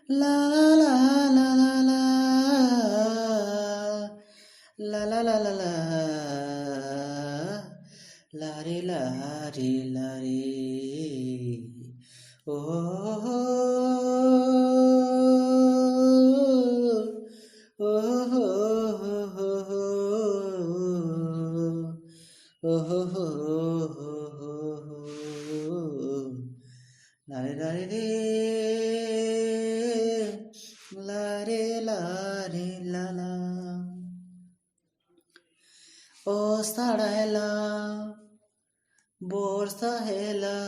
La la la la la la la la la la la re la re la re oh la re la re la re la re la la ও সাড়াইলা বর্ষা হেলা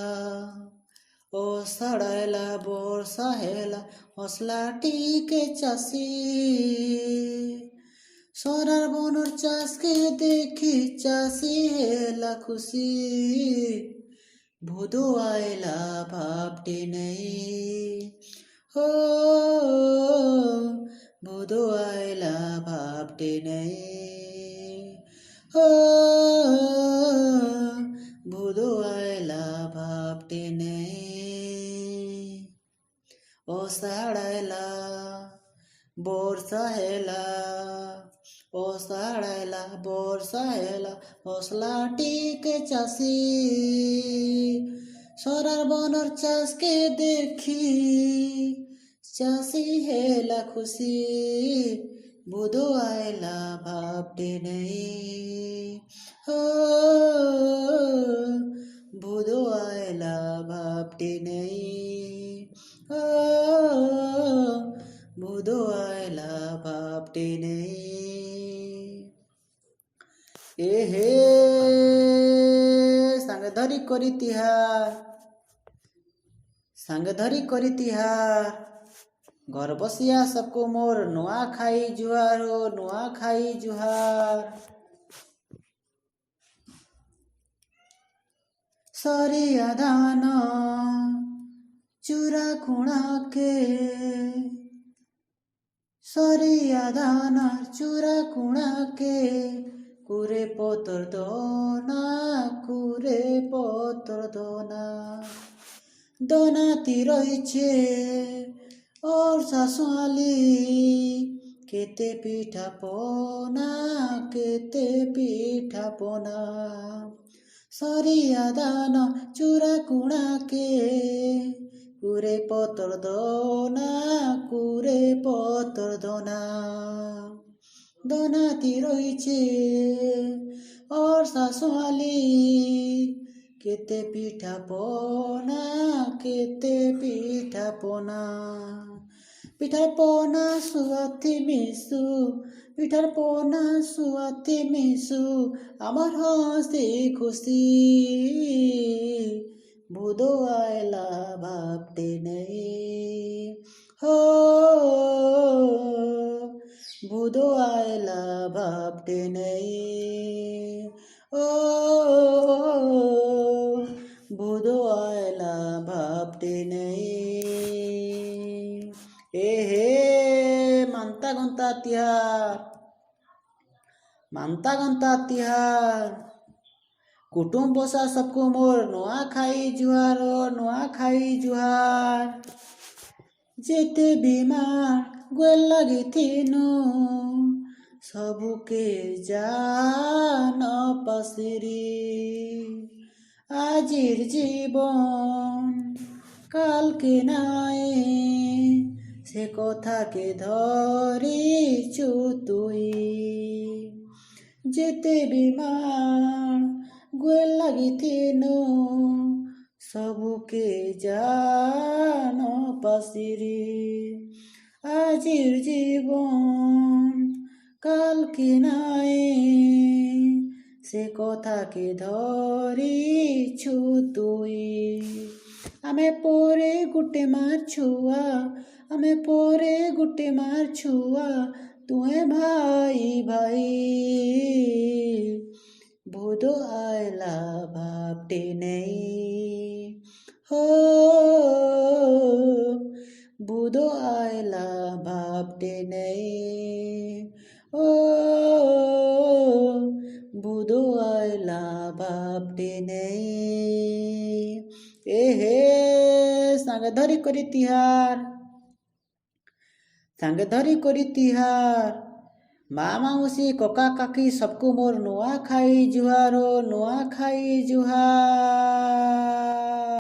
ও সাড়াইলা বর্ষা হেলা হসলাটিকে চাষি সরার বনর চাষকে দেখি চাষি হেলা খুশি voodoo আইলা ভাবটি নেই হো ভুদু আইলা ভাবটি নেই ভুদু আইলা ভাবটি নেই ও সাড়াইলা বর্ষা হেলা ও সাড়াইলা বর্ষা হেলা হসলাটিকে চাষি সরার বনর চাষকে দেখি চাষি হেলা খুশি বুধু আইলা ভাবটি নেই হো বুধু আইলা ভাবটি নেই হো বুধু আইলা ভাবটি নেই এহে সাঙ্গ ধরি করি তিহার ସାଙ୍ଗ ଧରି କରି ତିହାର ଘର ବସିଆ ସବକୁ ମୋର ନୂଆ ଖାଇ ଜୁହାର ଓ ନୂଆ ଖାଇ ଜୁହାର ସରିଆ ଧାନ ଚୁରା କୁଣାକେ ସରିଆ ଧାନ ଚୁରା କୁଣାକେ কুরে পতর দোনা কুরে পতর দোনা দোনাতি রয়েছে ওর শাশুয়ালি কেতে পিঠা পোনা কেতে পিঠা পোনা সরিয়া দান চূড়া কুণাকে কুরে পতর দোনা কুরে পতর দোনা দোনাতি রয়েছে ওর শাশুয়ালি কেতে পিঠা পোনা কেতে পিঠা পোনা পিঠার পোনা সুয়াতি মিশু পিঠার পোনা সুয়াতি মিশু আমার হসি খুশি বুধো আইলা ভাবতে নেই হো বুধো আইলা ভাবতে নেই ও বুধো আইলা ভাবতে নেই এ হে মান্তা গন্তা তিহার কুটুম বসা সবকু মোর নোয়া খাই জুহার যেতে বিমার গোল লাগিথিনু সবুকে জান পাশিরি আজির জীবন কালকে নাই সে কথাকে ধরিছু তুই যেতে বিমান গোল লাগিথিনু সবুকে জান পাশিরি আজির জীবন কালকে নাই সে কথাকে ধরিছু তুই ଆମେ ପରେ ଗୋଟେ ମାର ଛୁଆ ଆମେ ପରେ ଗୋଟେ ମାର ଛୁଆ ତୁମେ ଭାଇ ଭାଇ ଭୁଦ ଆଇଲା ଭାବଟେ ନେଇ ହୋ ଭୁଦ ଆଇଲା ଭାବଟେ ନେଇ ଓ ভুধু আইলা ভাবটি নেই এ হে সাঙ্গ ধরি করি তিহার ସାଙ୍ଗେ ଧରି କରି ତିହାର। ମା ମାଉସୀ କକା କାକି ସବକୁ ମୋର ନୂଆଖାଇ ଜୁହାର, ନୂଆଖାଇ ଜୁହାର।